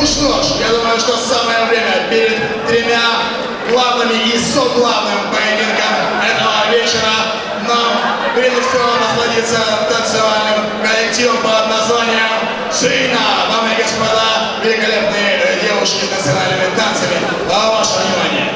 Ну что ж, я думаю, что самое время перед тремя главными и соглавным поединком этого вечера нам прежде всего насладиться танцевальным коллективом под названием «Шина». Дамы и господа, великолепные девушки с национальными танцами. Ваше внимание!